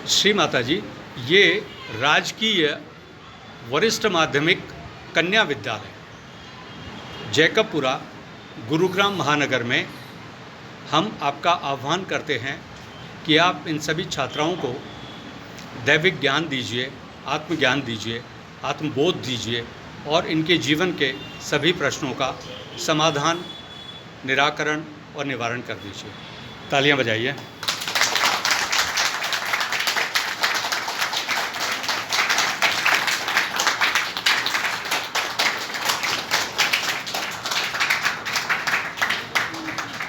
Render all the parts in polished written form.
श्री माता जी, ये राजकीय वरिष्ठ माध्यमिक कन्या विद्यालय जैकबपुरा गुरुग्राम महानगर में हम आपका आह्वान करते हैं कि आप इन सभी छात्राओं को दैविक ज्ञान दीजिए, आत्मज्ञान दीजिए, आत्मबोध दीजिए और इनके जीवन के सभी प्रश्नों का समाधान, निराकरण और निवारण कर दीजिए। तालियां बजाइए।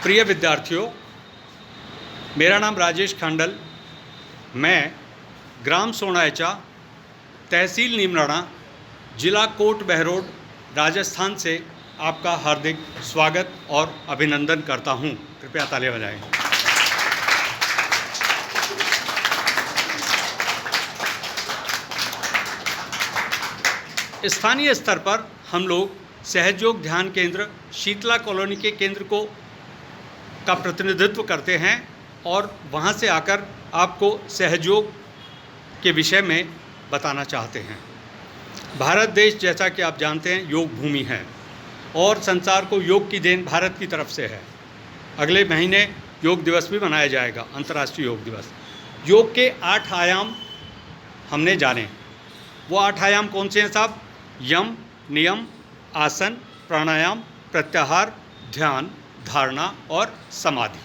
प्रिय विद्यार्थियों, मेरा नाम राजेश खांडल, मैं ग्राम सोनायचा, तहसील नीमराणा, जिला कोट बहरोड, राजस्थान से आपका हार्दिक स्वागत और अभिनंदन करता हूं। कृपया तालियां बजाएं। स्थानीय स्तर पर हम लोग सहयोग ध्यान केंद्र शीतला कॉलोनी के केंद्र का प्रतिनिधित्व करते हैं और वहां से आकर आपको सहयोग के विषय में बताना चाहते हैं। भारत देश, जैसा कि आप जानते हैं, योग भूमि है और संसार को योग की देन भारत की तरफ से है। अगले महीने योग दिवस भी मनाया जाएगा, अंतर्राष्ट्रीय योग दिवस। योग के 8 आयाम हमने जाने। वो 8 आयाम कौन से हैं साहब? यम, नियम, आसन, प्राणायाम, प्रत्याहार, ध्यान, धारणा और समाधि।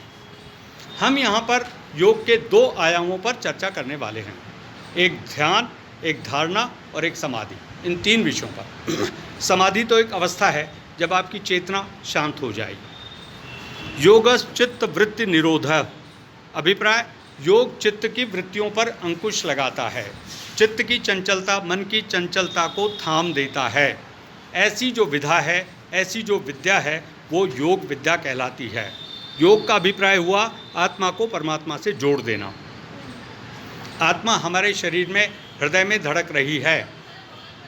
हम यहाँ पर योग के 2 आयामों पर चर्चा करने वाले हैं, एक ध्यान, एक धारणा और एक समाधि। इन 3 विषयों पर। समाधि तो एक अवस्था है जब आपकी चेतना शांत हो जाएगी। योगस् चित्त वृत्ति निरोधः। अभिप्राय: योग चित्त की वृत्तियों पर अंकुश लगाता है, चित्त की चंचलता, मन की चंचलता को थाम देता है। ऐसी जो विधा है, ऐसी जो विद्या है, वो योग विद्या कहलाती है। योग का अभिप्राय हुआ आत्मा को परमात्मा से जोड़ देना। आत्मा हमारे शरीर में, हृदय में धड़क रही है।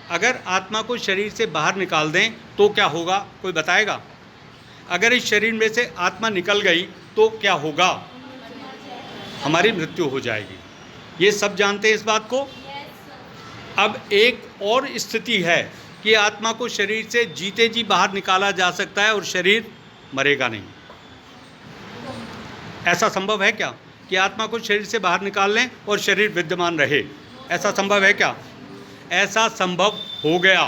अगर आत्मा को शरीर से बाहर निकाल दें तो क्या होगा? कोई बताएगा? अगर इस शरीर में से आत्मा निकल गई तो क्या होगा? हमारी मृत्यु हो जाएगी। ये सब जानते हैं इस बात को। अब एक और स्थिति है कि आत्मा को शरीर से जीते जी बाहर निकाला जा सकता है और शरीर मरेगा नहीं। ऐसा संभव है क्या कि आत्मा को शरीर से बाहर निकाल लें और शरीर विद्यमान रहे? ऐसा संभव है क्या? ऐसा संभव हो गया।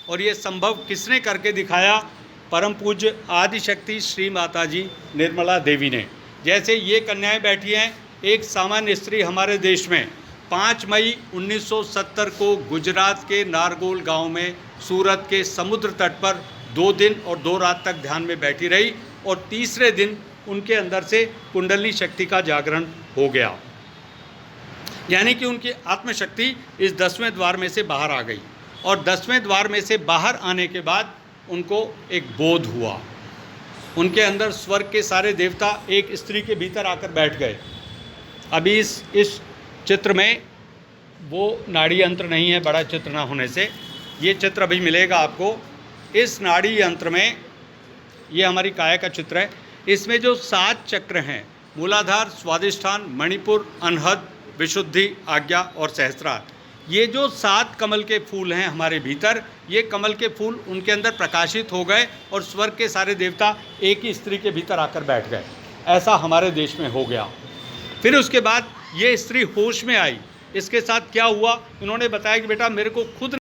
और ये संभव किसने करके दिखाया? परम पूज्य आदिशक्ति श्री माता जी निर्मला देवी ने। जैसे ये कन्याएं बैठी हैं, एक सामान्य स्त्री हमारे देश में 5 मई 1970 को गुजरात के नारगोल गांव में सूरत के समुद्र तट पर 2 दिन और 2 रात तक ध्यान में बैठी रही और तीसरे दिन उनके अंदर से कुंडली शक्ति का जागरण हो गया, यानी कि उनकी आत्मशक्ति इस 10वें द्वार में से बाहर आ गई। और 10वें द्वार में से बाहर आने के बाद उनको एक बोध हुआ। उनके अंदर स्वर्ग के सारे देवता एक स्त्री के भीतर आकर बैठ गए। अभी इस चित्र में वो नाड़ी यंत्र नहीं है, बड़ा चित्र ना होने से। ये चित्र अभी मिलेगा आपको। इस नाड़ी यंत्र में, ये हमारी काया का चित्र है, इसमें जो 7 चक्र हैं, मूलाधार, स्वादिष्ठान, मणिपुर, अनहद, विशुद्धि, आज्ञा और सहस्त्रार, ये जो 7 कमल के फूल हैं हमारे भीतर, ये कमल के फूल उनके अंदर प्रकाशित हो गए और स्वर्ग के सारे देवता एक ही स्त्री के भीतर आकर बैठ गए। ऐसा हमारे देश में हो गया। फिर उसके बाद ये स्त्री होश में आई। इसके साथ क्या हुआ? उन्होंने बताया कि बेटा, मेरे को खुद